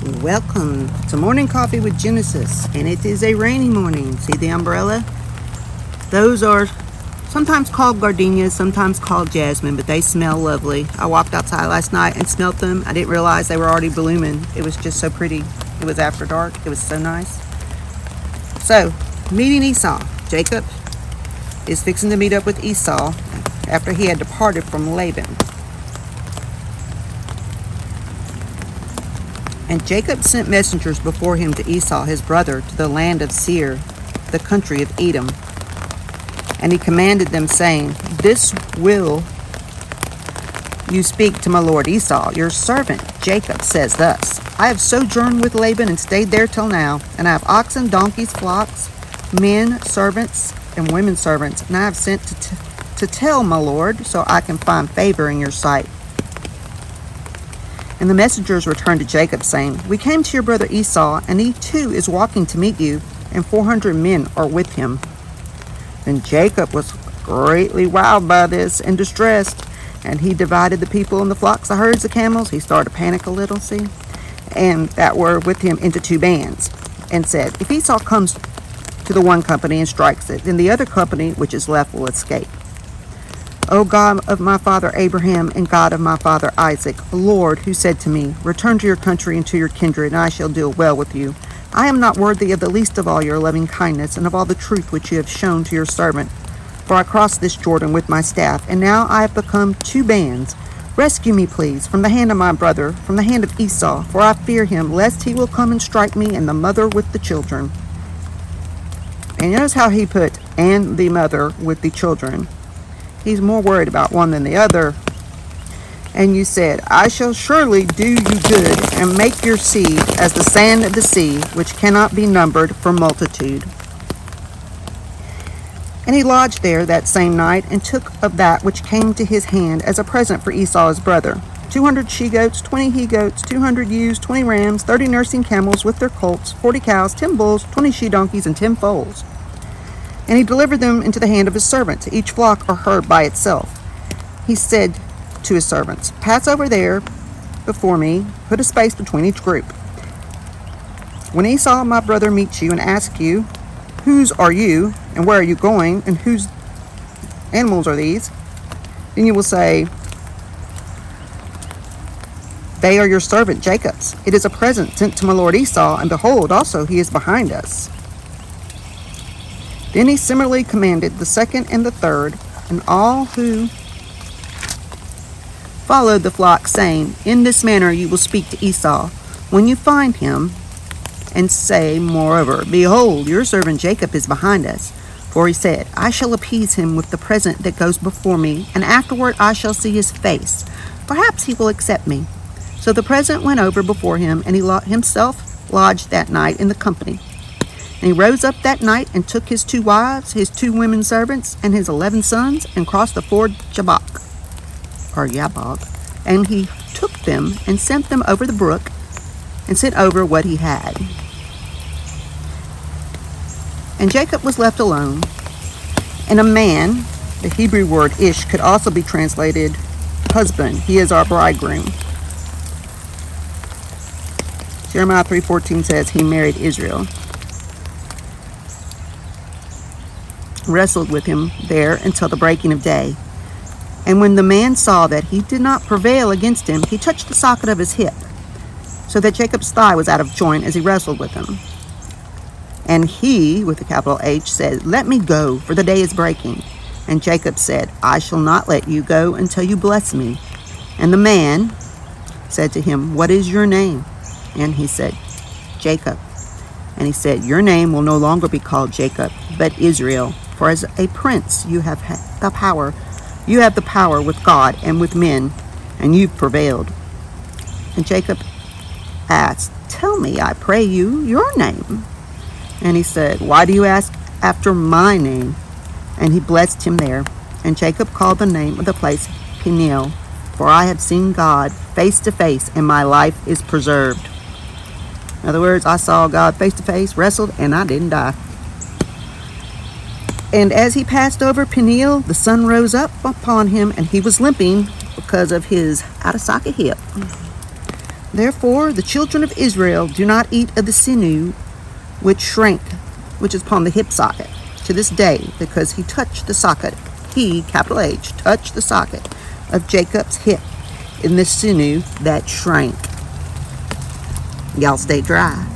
Welcome to Morning Coffee with Genesis, and it is a rainy morning. See the umbrella? Those are sometimes called gardenias, sometimes called jasmine, but they smell lovely. I walked outside last night and smelled them. I didn't realize they were already blooming. It was just so pretty. It was after dark. It was so nice. So, meeting Esau. Jacob is fixing to meet up with Esau after he had departed from Laban. And Jacob sent messengers before him to Esau his brother to the land of Seir, the country of Edom. And he commanded them, saying, "This will you speak to my lord Esau. Your servant Jacob says thus, I have sojourned with Laban and stayed there till now, and I have oxen, donkeys, flocks, men, servants, and women servants, and I have sent to tell my lord, so I can find favor in your sight." And the messengers returned to Jacob, saying, "We came to your brother Esau, and he too is walking to meet you, and 400 men are with him." Then Jacob was greatly wowed by this and distressed, and he divided the people and the flocks, the herds, the camels. He started to panic a little, and that were with him into two bands, and said, "If Esau comes to the one company and strikes it, then the other company which is left will escape. O God of my father Abraham and God of my father Isaac, Lord, who said to me, Return to your country and to your kindred, and I shall deal well with you. I am not worthy of the least of all your loving kindness and of all the truth which you have shown to your servant. For I crossed this Jordan with my staff, and now I have become two bands. Rescue me, please, from the hand of my brother, from the hand of Esau, for I fear him, lest he will come and strike me and the mother with the children." And notice how he put, "and the mother with the children." He's more worried about one than the other. "And you said, I shall surely do you good, and make your seed as the sand of the sea, which cannot be numbered for multitude." And he lodged there that same night, and took of that which came to his hand as a present for Esau his brother, 200 she-goats, 20 he-goats, 200 ewes, 20 rams, 30 nursing camels with their colts, 40 cows, 10 bulls, 20 she-donkeys, and 10 foals. And he delivered them into the hand of his servants, each flock or herd by itself. He said to his servants, "Pass over there before me, put a space between each group. When Esau my brother meets you and asks you, Whose are you, and where are you going, and whose animals are these? Then you will say, They are your servant Jacob's. It is a present sent to my lord Esau, and behold, also he is behind us." Then he similarly commanded the second and the third, and all who followed the flock, saying, "In this manner you will speak to Esau when you find him, and say, moreover, Behold, your servant Jacob is behind us. For he said, I shall appease him with the present that goes before me, and afterward I shall see his face. Perhaps he will accept me." So the present went over before him, and he himself lodged that night in the company. And he rose up that night and took his 2 wives, his 2 women servants, and his 11 sons, and crossed the ford Jabbok, or Yabok. And he took them and sent them over the brook, and sent over what he had. And Jacob was left alone. And a man, the Hebrew word ish could also be translated husband. He is our bridegroom. Jeremiah 3:14 says he married Israel. Wrestled with him there until the breaking of day. And when the man saw that he did not prevail against him, he touched the socket of his hip, so that Jacob's thigh was out of joint as he wrestled with him. And he, with a capital H, said, "Let me go, for the day is breaking." And Jacob said, "I shall not let you go until you bless me." And the man said to him, "What is your name?" And he said, "Jacob." And he said, "Your name will no longer be called Jacob, but Israel. For as a prince you have the power. You have the power with God and with men, and you've prevailed." And Jacob asked, "Tell me, I pray you, your name." And he said, "Why do you ask after my name?" And he blessed him there. And Jacob called the name of the place Peniel, for I have seen God face to face, and my life is preserved. In other words, I saw God face to face, wrestled, and I didn't die. And as he passed over Peniel, the sun rose up upon him, and he was limping because of his out-of-socket hip. Therefore, the children of Israel do not eat of the sinew which shrank, which is upon the hip socket, to this day, because he touched the socket. He, capital H, touched the socket of Jacob's hip in the sinew that shrank. Y'all stay dry.